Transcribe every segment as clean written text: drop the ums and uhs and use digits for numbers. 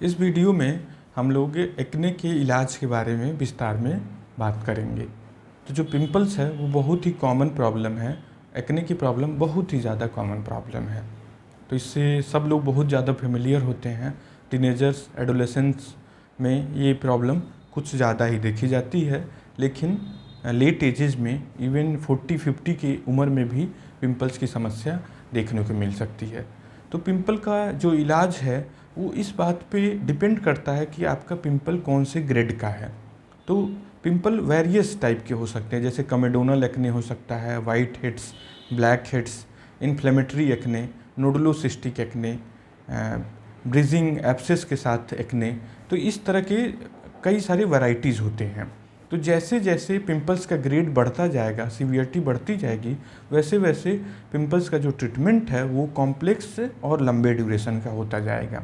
इस वीडियो में हम लोग एक्ने के इलाज के बारे में विस्तार में बात करेंगे। तो जो पिंपल्स है वो बहुत ही कॉमन प्रॉब्लम है। एक्ने की प्रॉब्लम बहुत ही ज़्यादा कॉमन प्रॉब्लम है। तो इससे सब लोग बहुत ज़्यादा फेमिलियर होते हैं। टीनेजर्स, एडोलेसेंट्स में ये प्रॉब्लम कुछ ज़्यादा ही देखी जाती है, लेकिन लेट एजेस में इवन 40-50 की उम्र में भी पिंपल्स की समस्या देखने को मिल सकती है। तो पिंपल का जो इलाज है वो इस बात पे डिपेंड करता है कि आपका पिंपल कौन से ग्रेड का है। तो पिंपल वेरियस टाइप के हो सकते हैं, जैसे कमेडोनल एक्ने हो सकता है, white heads, black heads, inflammatory acne, nodulocystic acne, bridging abscess के साथ एक्ने। तो इस तरह के कई सारे वैरायटीज़ होते हैं। तो जैसे जैसे पिंपल्स का ग्रेड बढ़ता जाएगा, सीवियरिटी बढ़ती जाएगी, वैसे वैसे पिंपल्स का जो ट्रीटमेंट है वो कॉम्प्लेक्स और लंबे ड्यूरेशन का होता जाएगा।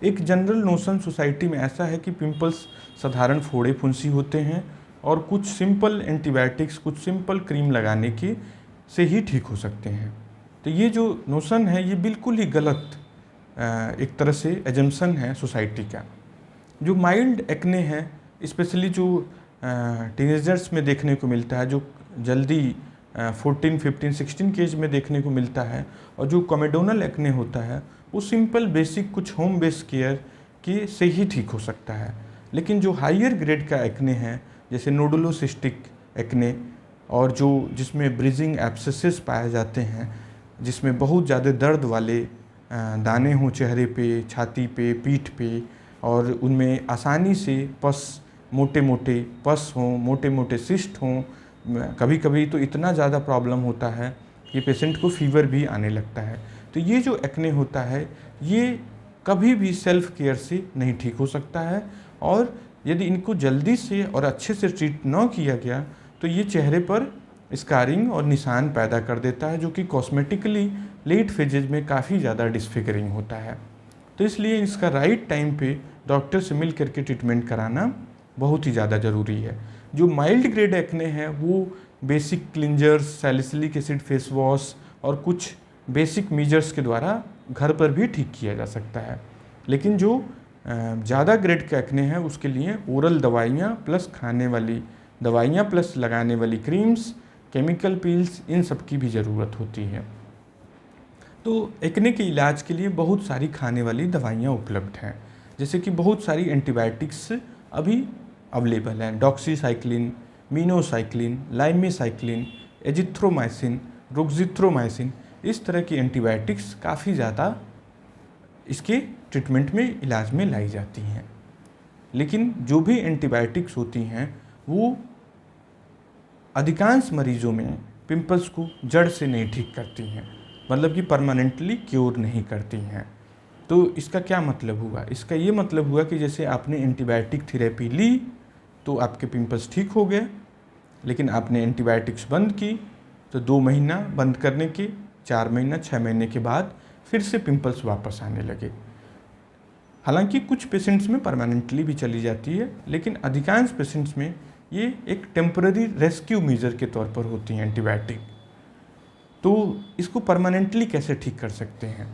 एक जनरल नोशन सोसाइटी में ऐसा है कि पिंपल्स साधारण फोड़े फुंसी होते हैं और कुछ सिंपल एंटीबायोटिक्स, कुछ सिंपल क्रीम लगाने के से ही ठीक हो सकते हैं। तो ये जो नोशन है ये बिल्कुल ही गलत एक तरह से एजम्पशन है सोसाइटी का। जो माइल्ड एक्ने है, स्पेशली जो टीनेजर्स में देखने को मिलता है, जो जल्दी 14, 15, 16 के एज में देखने को मिलता है, और जो कमेडोनल एक्ने होता है वो सिंपल बेसिक कुछ होम बेस्ड केयर के से ही ठीक हो सकता है। लेकिन जो हायर ग्रेड का एक्ने है, जैसे नोडुलोसिस्टिक एक्ने, और जो जिसमें ब्रीजिंग एब्सेसेस पाए जाते हैं, जिसमें बहुत ज़्यादा दर्द वाले दाने हों चेहरे पे, छाती पे, पीठ पे, और उनमें आसानी से पस, मोटे मोटे पस हों, मोटे मोटे सिस्ट हों, कभी कभी तो इतना ज़्यादा प्रॉब्लम होता है कि पेशेंट को फीवर भी आने लगता है। तो ये जो एक्ने होता है ये कभी भी सेल्फ केयर से नहीं ठीक हो सकता है, और यदि इनको जल्दी से और अच्छे से ट्रीट न किया गया तो ये चेहरे पर स्कारिंग और निशान पैदा कर देता है, जो कि कॉस्मेटिकली लेट फेजेज में काफ़ी ज़्यादा डिसफिगरिंग होता है। तो इसलिए इसका राइट टाइम पे डॉक्टर से मिल करके ट्रीटमेंट कराना बहुत ही ज़्यादा ज़रूरी है। जो माइल्ड ग्रेड एक्ने है वो basic cleansers, salicylic acid face wash और कुछ बेसिक मीजर्स के द्वारा घर पर भी ठीक किया जा सकता है। लेकिन जो ज़्यादा ग्रेड का एक्ने है उसके लिए ओरल दवाइयाँ प्लस खाने वाली दवाइयाँ प्लस लगाने वाली क्रीम्स, केमिकल पील्स, इन सब की भी ज़रूरत होती है। तो एक्ने के इलाज के लिए बहुत सारी खाने वाली दवाइयाँ उपलब्ध हैं, जैसे कि बहुत सारी एंटीबायोटिक्स अभी अवेलेबल हैं। डॉक्सीसाइक्लिन, मीनोसाइक्लिन, लाइमीसाइक्लिन, एजिथ्रोमाइसिन, रोक्जिथ्रोमाइसिन, इस तरह की एंटीबायोटिक्स काफ़ी ज़्यादा इसके ट्रीटमेंट में, इलाज में लाई जाती हैं। लेकिन जो भी एंटीबायोटिक्स होती हैं वो अधिकांश मरीजों में पिंपल्स को जड़ से नहीं ठीक करती हैं, मतलब कि परमानेंटली क्योर नहीं करती हैं। तो इसका क्या मतलब हुआ? इसका ये मतलब हुआ कि जैसे आपने एंटीबायोटिक थेरेपी ली तो आपके पिंपल्स ठीक हो गए, लेकिन आपने एंटीबायोटिक्स बंद की तो 2 महीना बंद करने के, 4 महीना, 6 महीने के बाद फिर से पिंपल्स वापस आने लगे। हालांकि कुछ पेशेंट्स में परमानेंटली भी चली जाती है, लेकिन अधिकांश पेशेंट्स में ये एक टेम्पररी रेस्क्यू मेजर के तौर पर होती हैं एंटीबायोटिक। तो इसको परमानेंटली कैसे ठीक कर सकते हैं?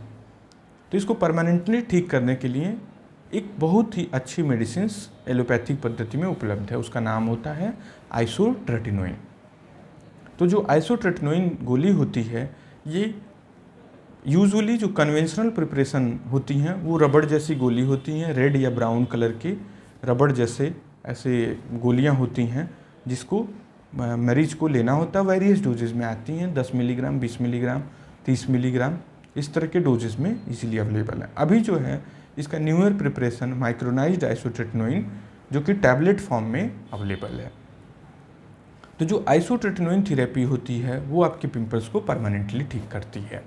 तो इसको परमानेंटली ठीक करने के लिए एक बहुत ही अच्छी मेडिसिन एलोपैथिक पद्धति में उपलब्ध है, उसका नाम होता है आइसोट्रेटिनोइन। तो जो आइसोट्रेटिनोइन गोली होती है ये यूजुअली जो कन्वेंशनल प्रिपरेशन होती हैं वो रबड़ जैसी गोली होती हैं, रेड या ब्राउन कलर के रबड़ जैसे ऐसे गोलियां होती हैं, जिसको मरीज को लेना होता है। वेरियस डोजेज में आती हैं, 10 मिलीग्राम, 20 मिलीग्राम, 30 मिलीग्राम, इस तरह के डोजेस में इजीली अवेलेबल है। अभी जो है इसका न्यूअर प्रिपरेशन माइक्रोनाइज्ड आइसोट्रेटिनोइन, जो कि टैबलेट फॉर्म में अवेलेबल है। तो जो आइसोट्रेटिनोइन थेरेपी होती है वो आपके पिंपल्स को परमानेंटली ठीक करती है।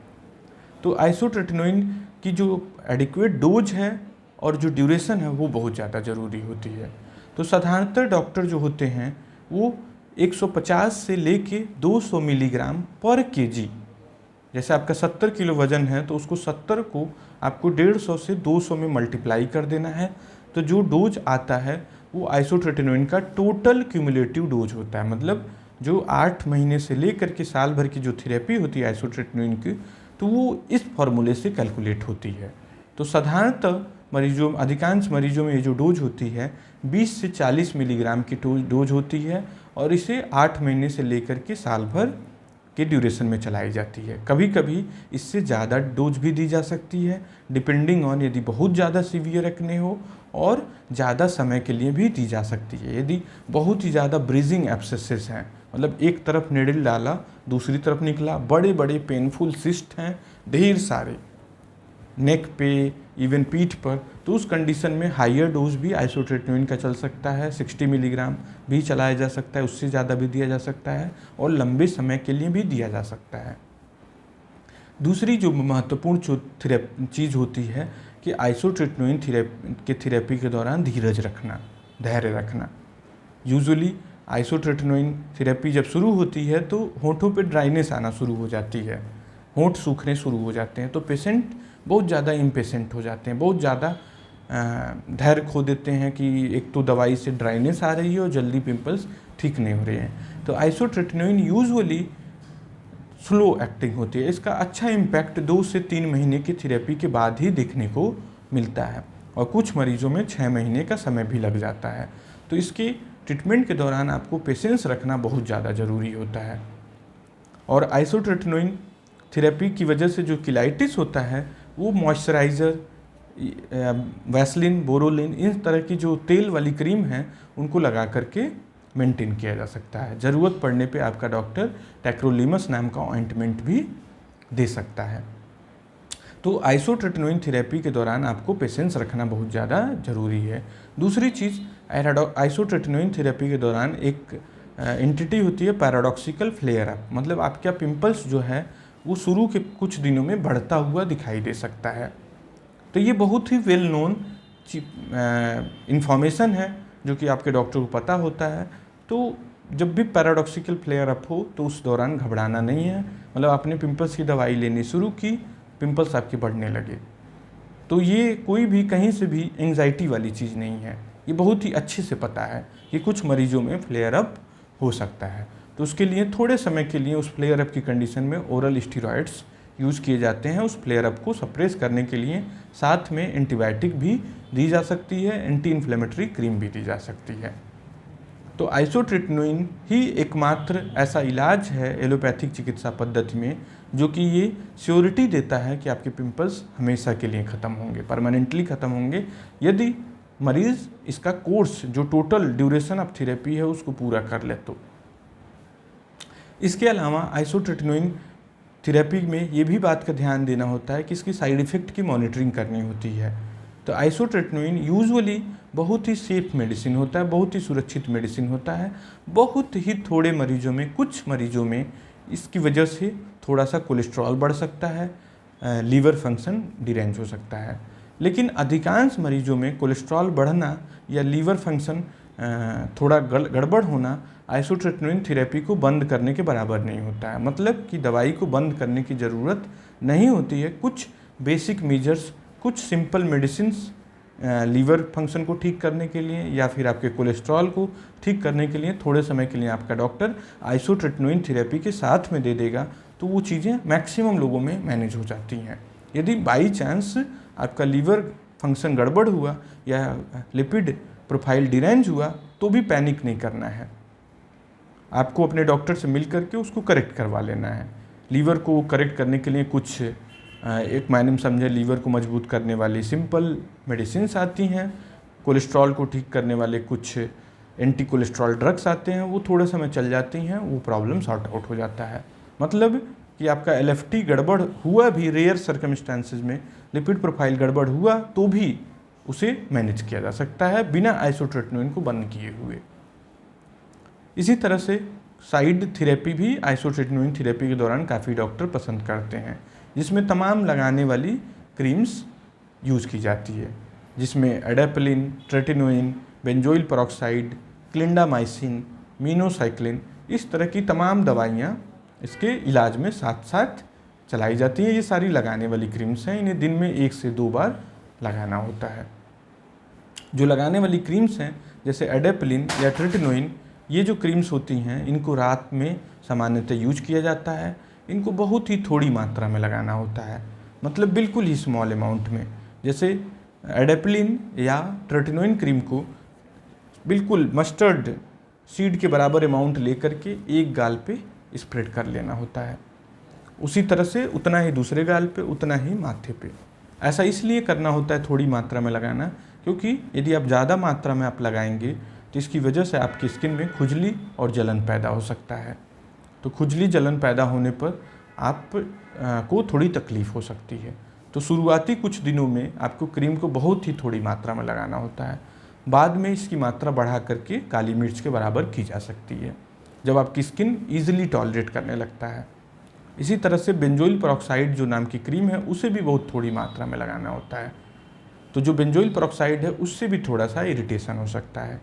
तो आइसोट्रेटिनोइन की जो एडिक्वेट डोज है और जो ड्यूरेशन है वो बहुत ज़्यादा ज़रूरी होती है। तो साधारणतः डॉक्टर जो होते हैं वो 150 से लेके 200 मिलीग्राम पर केजी, जैसे आपका 70 किलो वजन है तो उसको 70 को आपको 150 से 200 में मल्टीप्लाई कर देना है। तो जो डोज आता है वो आइसोट्रेटिनोइन का टोटल क्यूमुलेटिव डोज होता है, मतलब जो 8 महीने से लेकर के साल भर की जो थेरेपी होती है आइसोट्रेटिनोइन की, तो वो इस फॉर्मूले से कैलकुलेट होती है। तो साधारणतः अधिकांश मरीजों में ये जो डोज होती है 20 से 40 मिलीग्राम की डोज होती है और इसे 8 महीने से लेकर के साल भर के ड्यूरेशन में चलाई जाती है। कभी कभी इससे ज़्यादा डोज भी दी जा सकती है, डिपेंडिंग ऑन यदि बहुत ज़्यादा सीवियर एक्ने हो, और ज़्यादा समय के लिए भी दी जा सकती है। यदि बहुत ही ज़्यादा ब्रीजिंग एब्सेसेस हैं, मतलब एक तरफ निडल डाला दूसरी तरफ निकला, बड़े बड़े पेनफुल सिस्ट हैं ढेर सारे नेक पे, इवन पीठ पर, तो उस कंडीशन में हाइयर डोज भी आइसोट्रेटिनोइन का चल सकता है। 60 मिलीग्राम भी चलाया जा सकता है, उससे ज़्यादा भी दिया जा सकता है और लंबे समय के लिए भी दिया जा सकता है। दूसरी जो महत्वपूर्ण चीज़ होती है कि आइसोट्रेटिनोइन थेरेपी के दौरान धीरज रखना, धैर्य रखना। यूजुअली आइसोट्रेटिनोइन थेरेपी जब शुरू होती है तो होंठों पे ड्राइनेस आना शुरू हो जाती है, होंठ सूखने शुरू हो जाते हैं, तो पेशेंट बहुत ज़्यादा इम्पेशेंट हो जाते हैं, बहुत ज़्यादा धैर्य खो देते हैं कि एक तो दवाई से ड्राइनेस आ रही है और जल्दी पिंपल्स ठीक नहीं हो रहे हैं। तो आइसोट्रेटिनोइन यूजुअली स्लो एक्टिंग होती है। इसका अच्छा इम्पैक्ट 2 से 3 महीने की थेरेपी के बाद ही देखने को मिलता है और कुछ मरीजों में 6 महीने का समय भी लग जाता है। तो इसके ट्रीटमेंट के दौरान आपको पेशेंस रखना बहुत ज़्यादा ज़रूरी होता है। और आइसोट्रेटिनोइन थेरेपी की वजह से जो किलाइटिस होता है वो मॉइस्चराइज़र, वैसलिन, बोरोलिन, इन तरह की जो तेल वाली क्रीम हैं उनको लगा करके मेंटेन किया जा सकता है। ज़रूरत पड़ने पे आपका डॉक्टर टैक्रोलिमस नाम का ऑइंटमेंट भी दे सकता है। तो आइसोट्रेटिनोइन थेरेपी के दौरान आपको पेशेंस रखना बहुत ज़्यादा ज़रूरी है। दूसरी चीज़, आइसोट्रेटिनोइन थेरेपी के दौरान एक एंटिटी होती है पैराडॉक्सिकल फ्लेयर अप, मतलब आपका पिंपल्स जो है वो शुरू के कुछ दिनों में बढ़ता हुआ दिखाई दे सकता है। तो ये बहुत ही वेल नोन इंफॉर्मेशन है जो कि आपके डॉक्टर को पता होता है। तो जब भी पैराडॉक्सिकल फ्लेयर अप हो तो उस दौरान घबराना नहीं है, मतलब आपने पिंपल्स की दवाई लेनी शुरू की, पिंपल्स आपके बढ़ने लगे, तो ये कोई भी कहीं से भी एंग्जाइटी वाली चीज़ नहीं है। ये बहुत ही अच्छे से पता है कि कुछ मरीजों में फ्लेयर अप हो सकता है, तो उसके लिए थोड़े समय के लिए उस फ्लेयर अप की कंडीशन में ओरल स्टीरॉयड्स यूज़ किए जाते हैं उस फ्लेयर अप को सप्रेस करने के लिए। साथ में एंटीबायोटिक भी दी जा सकती है, एंटी इन्फ्लेमेटरी क्रीम भी दी जा सकती है। तो आइसोट्रेटिनोइन ही एकमात्र ऐसा इलाज है एलोपैथिक चिकित्सा पद्धति में जो कि ये श्योरिटी देता है कि आपके पिंपल्स हमेशा के लिए ख़त्म होंगे, परमानेंटली ख़त्म होंगे, यदि मरीज़ इसका कोर्स जो टोटल ड्यूरेशन ऑफ थेरेपी है उसको पूरा कर ले तो। इसके अलावा आइसोट्रेटिनोइन थेरेपी में ये भी बात का ध्यान देना होता है कि इसकी साइड इफ़ेक्ट की मॉनिटरिंग करनी होती है। तो आइसोट्रेटिनोइन यूजुअली बहुत ही सेफ मेडिसिन होता है, बहुत ही सुरक्षित मेडिसिन होता है। बहुत ही थोड़े मरीजों में, कुछ मरीजों में इसकी वजह से थोड़ा सा कोलेस्ट्रॉल बढ़ सकता है, लीवर फंक्शन डिरेंज हो सकता है, लेकिन अधिकांश मरीजों में कोलेस्ट्रॉल बढ़ना या लीवर फंक्शन थोड़ा गड़बड़ होना आइसोट्रेटिनोइन थेरेपी को बंद करने के बराबर नहीं होता है। मतलब कि दवाई को बंद करने की ज़रूरत नहीं होती है। कुछ बेसिक मेजर्स, कुछ सिंपल मेडिसिन्स लीवर फंक्शन को ठीक करने के लिए या फिर आपके कोलेस्ट्रॉल को ठीक करने के लिए थोड़े समय के लिए आपका डॉक्टर आइसोट्रेटिनोइन थेरेपी के साथ में दे देगा, तो वो चीज़ें मैक्सिमम लोगों में मैनेज हो जाती हैं। यदि बाई चांस आपका लीवर फंक्शन गड़बड़ हुआ या लिपिड प्रोफाइल डिरेंज हुआ तो भी पैनिक नहीं करना है, आपको अपने डॉक्टर से मिल करके उसको करेक्ट करवा लेना है। लीवर को करेक्ट करने के लिए कुछ एक मायने में समझे लीवर को मजबूत करने वाली सिंपल मेडिसिन्स आती हैं, कोलेस्ट्रॉल को ठीक करने वाले कुछ एंटी कोलेस्ट्रॉल ड्रग्स आते हैं, वो थोड़े समय चल जाती हैं, वो प्रॉब्लम सॉर्ट आउट हो जाता है। मतलब कि आपका एलएफटी गड़बड़ हुआ भी, रेयर सर्कमस्टांसेस में लिपिड प्रोफाइल गड़बड़ हुआ तो भी उसे मैनेज किया जा सकता है बिना आइसोट्रेटिनोइन को बंद किए हुए। इसी तरह से साइड थेरेपी भी आइसोट्रेटिनोइन थेरेपी के दौरान काफ़ी डॉक्टर पसंद करते हैं, जिसमें तमाम लगाने वाली क्रीम्स यूज़ की जाती है, जिसमें adapalene, tretinoin, benzoyl peroxide, clindamycin, minocycline, इस तरह की तमाम दवाइयाँ इसके इलाज में साथ साथ चलाई जाती हैं। ये सारी लगाने वाली क्रीम्स हैं, इन्हें दिन में 1 से 2 बार लगाना होता है। जो लगाने वाली क्रीम्स हैं जैसे एडेप्लिन या ट्रेटिनोइन, ये जो क्रीम्स होती हैं इनको रात में सामान्यतः यूज किया जाता है। इनको बहुत ही थोड़ी मात्रा में लगाना होता है, मतलब बिल्कुल ही स्मॉल अमाउंट में। जैसे एडेप्लिन या ट्रेटिनोइन क्रीम को बिल्कुल मस्टर्ड सीड के बराबर अमाउंट लेकर के एक गाल पे स्प्रेड कर लेना होता है। उसी तरह से उतना ही दूसरे गाल पे, उतना ही माथे पे। ऐसा इसलिए करना होता है थोड़ी मात्रा में लगाना, क्योंकि यदि आप ज़्यादा मात्रा में आप लगाएंगे तो इसकी वजह से आपकी स्किन में खुजली और जलन पैदा हो सकता है। तो खुजली जलन पैदा होने पर आप को थोड़ी तकलीफ़ हो सकती है। तो शुरुआती कुछ दिनों में आपको क्रीम को बहुत ही थोड़ी मात्रा में लगाना होता है। बाद में इसकी मात्रा बढ़ा करके काली मिर्च के बराबर की जा सकती है, जब आपकी स्किन ईजिली टॉलरेट करने लगता है। इसी तरह से बेंजोइल पेरोक्साइड जो नाम की क्रीम है, उसे भी बहुत थोड़ी मात्रा में लगाना होता है। तो जो बेंजोइल पेरोक्साइड है उससे भी थोड़ा सा इरिटेशन हो सकता है।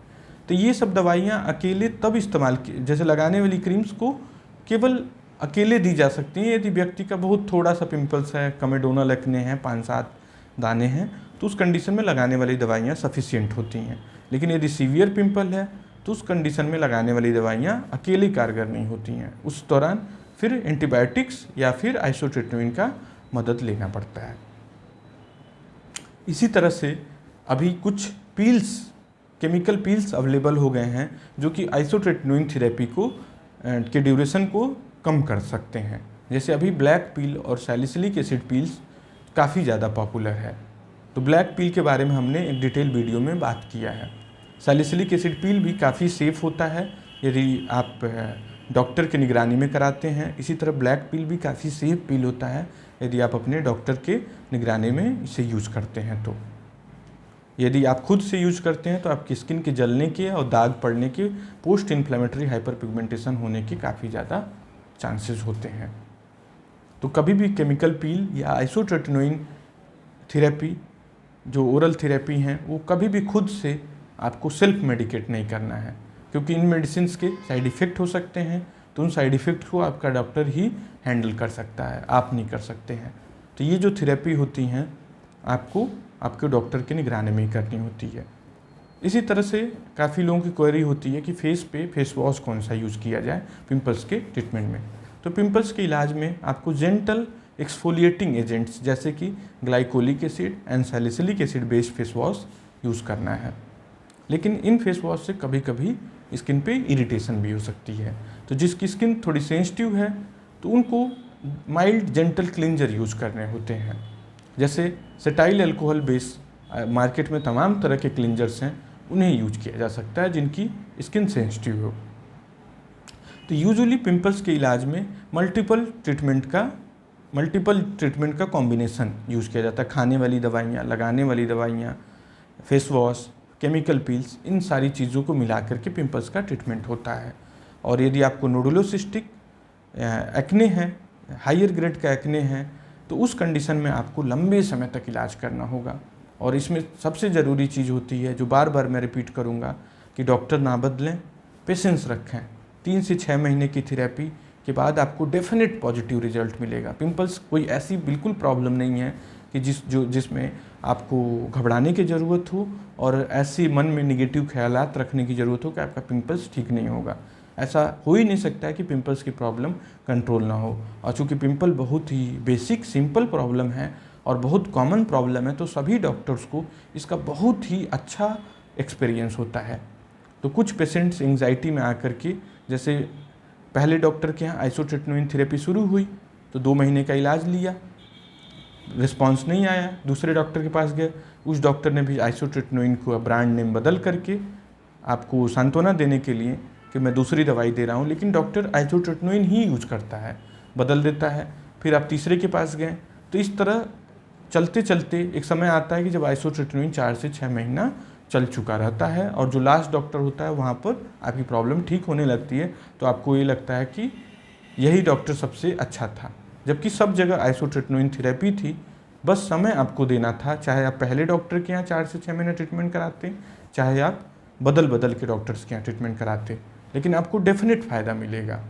तो ये सब दवाइयाँ अकेले तब इस्तेमाल की, जैसे लगाने वाली क्रीम्स को केवल अकेले दी जा सकती हैं यदि व्यक्ति का बहुत थोड़ा सा पिंपल्स है, कमेडोनल एक्ने हैं, 5-7 दाने हैं, तो उस कंडीशन में लगाने वाली दवाइयाँ सफिशिएंट होती हैं। लेकिन यदि सीवियर पिंपल है तो उस कंडीशन में लगाने वाली दवाइयाँ अकेली कारगर नहीं होती हैं। उस दौरान फिर एंटीबायोटिक्स या फिर आइसोट्रेटिनोइन का मदद लेना पड़ता है। इसी तरह से अभी कुछ पील्स, केमिकल पील्स अवेलेबल हो गए हैं जो कि आइसोट्रेटिनोइन थेरेपी को के ड्यूरेशन को कम कर सकते हैं। जैसे अभी ब्लैक पील और सैलिसिलिक एसिड पील्स काफ़ी ज़्यादा पॉपुलर है। तो ब्लैक पील के बारे में हमने एक डिटेल वीडियो में बात किया है। सैलिसिलिक एसिड पील भी काफ़ी सेफ़ होता है यदि आप डॉक्टर की निगरानी में कराते हैं। इसी तरह ब्लैक पील भी काफ़ी सेफ पील होता है यदि आप अपने डॉक्टर के निगरानी में इसे यूज़ करते हैं। तो यदि आप खुद से यूज करते हैं तो आपकी स्किन के जलने के और दाग पड़ने के, पोस्ट इन्फ्लेमेटरी हाइपर पिगमेंटेशन होने के काफ़ी ज़्यादा चांसेस होते हैं। तो कभी भी केमिकल पील या आइसोट्रेटिनोइन थेरेपी जो ओरल थेरेपी हैं, वो कभी भी खुद से आपको सेल्फ मेडिकेट नहीं करना है, क्योंकि इन मेडिसिन के साइड इफ़ेक्ट हो सकते हैं। तो उन साइड इफ़ेक्ट को आपका डॉक्टर ही हैंडल कर सकता है, आप नहीं कर सकते हैं। तो ये जो थेरेपी होती हैं आपको आपके डॉक्टर की निगरानी में ही करनी होती है। इसी तरह से काफ़ी लोगों की क्वेरी होती है कि फेस पे फेस वॉश कौन सा यूज़ किया जाए पिंपल्स के ट्रीटमेंट में। तो पिंपल्स के इलाज में आपको जेंटल एक्सफोलिएटिंग एजेंट्स जैसे कि glycolic acid and salicylic acid based face wash use करना है। लेकिन इन फेस वॉश से कभी कभी स्किन पे इरिटेशन भी हो सकती है। तो जिसकी स्किन थोड़ी सेंसिटिव है तो उनको माइल्ड जेंटल क्लिंजर यूज़ करने होते हैं। जैसे सेटाइल अल्कोहल बेस मार्केट में तमाम तरह के क्लिंजर्स हैं, उन्हें यूज किया जा सकता है जिनकी स्किन सेंसिटिव हो। तो यूजुअली पिंपल्स के इलाज में मल्टीपल ट्रीटमेंट का कॉम्बिनेशन यूज़ किया जाता है। खाने वाली दवाइयाँ, लगाने वाली दवाइयाँ, फेस वॉश, केमिकल पील्स, इन सारी चीज़ों को मिला करके पिंपल्स का ट्रीटमेंट होता है। और यदि आपको नोडुलोसिस्टिक एक्ने है, हायर ग्रेड का एक्ने है, तो उस कंडीशन में आपको लंबे समय तक इलाज करना होगा। और इसमें सबसे ज़रूरी चीज़ होती है, जो बार बार मैं रिपीट करूँगा, कि डॉक्टर ना बदलें, पेशेंस रखें। 3 से 6 महीने की थेरेपी के बाद आपको डेफिनेट पॉजिटिव रिजल्ट मिलेगा। पिंपल्स कोई ऐसी बिल्कुल प्रॉब्लम नहीं है कि जिसमें आपको घबराने की ज़रूरत हो और ऐसे मन में निगेटिव ख्यालात रखने की ज़रूरत हो कि आपका पिंपल्स ठीक नहीं होगा। ऐसा हो ही नहीं सकता है कि पिंपल्स की प्रॉब्लम कंट्रोल ना हो। और चूँकि पिंपल बहुत ही बेसिक सिंपल प्रॉब्लम है और बहुत कॉमन प्रॉब्लम है, तो सभी डॉक्टर्स को इसका बहुत ही अच्छा एक्सपीरियंस होता है। तो कुछ पेशेंट्स एंग्जाइटी में आकर के, जैसे पहले डॉक्टर के यहाँ आइसोट्रेटिनोइन थेरेपी शुरू हुई तो 2 महीने का इलाज लिया, रिस्पॉन्स नहीं आया, दूसरे डॉक्टर के पास गए, उस डॉक्टर ने भी आइसोट्रेटिनोइन को ब्रांड नेम बदल करके आपको सांत्वना देने के लिए कि मैं दूसरी दवाई दे रहा हूँ, लेकिन डॉक्टर आइसोट्रेटिनोइन ही यूज करता है, बदल देता है। फिर आप तीसरे के पास गए। तो इस तरह चलते चलते एक समय आता है कि जब आइसोट्रेटिनोइन 4 से 6 महीना चल चुका रहता है और जो लास्ट डॉक्टर होता है वहाँ पर आपकी प्रॉब्लम ठीक होने लगती है, तो आपको ये लगता है कि यही डॉक्टर सबसे अच्छा था, जबकि सब जगह आइसोट्रेटिनोइन थेरेपी थी। बस समय आपको देना था, चाहे आप पहले डॉक्टर के यहाँ 4 से 6 महीने ट्रीटमेंट कराते, चाहे आप बदल के डॉक्टर्स के यहाँ ट्रीटमेंट कराते, लेकिन आपको डेफिनेट फ़ायदा मिलेगा।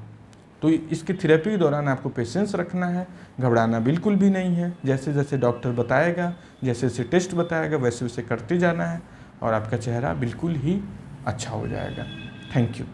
तो इसकी थेरेपी के दौरान आपको पेशेंस रखना है, घबराना बिल्कुल भी नहीं है। जैसे जैसे डॉक्टर बताएगा, जैसे जैसे टेस्ट बताएगा, वैसे वैसे करते जाना है और आपका चेहरा बिल्कुल ही अच्छा हो जाएगा। Thank you.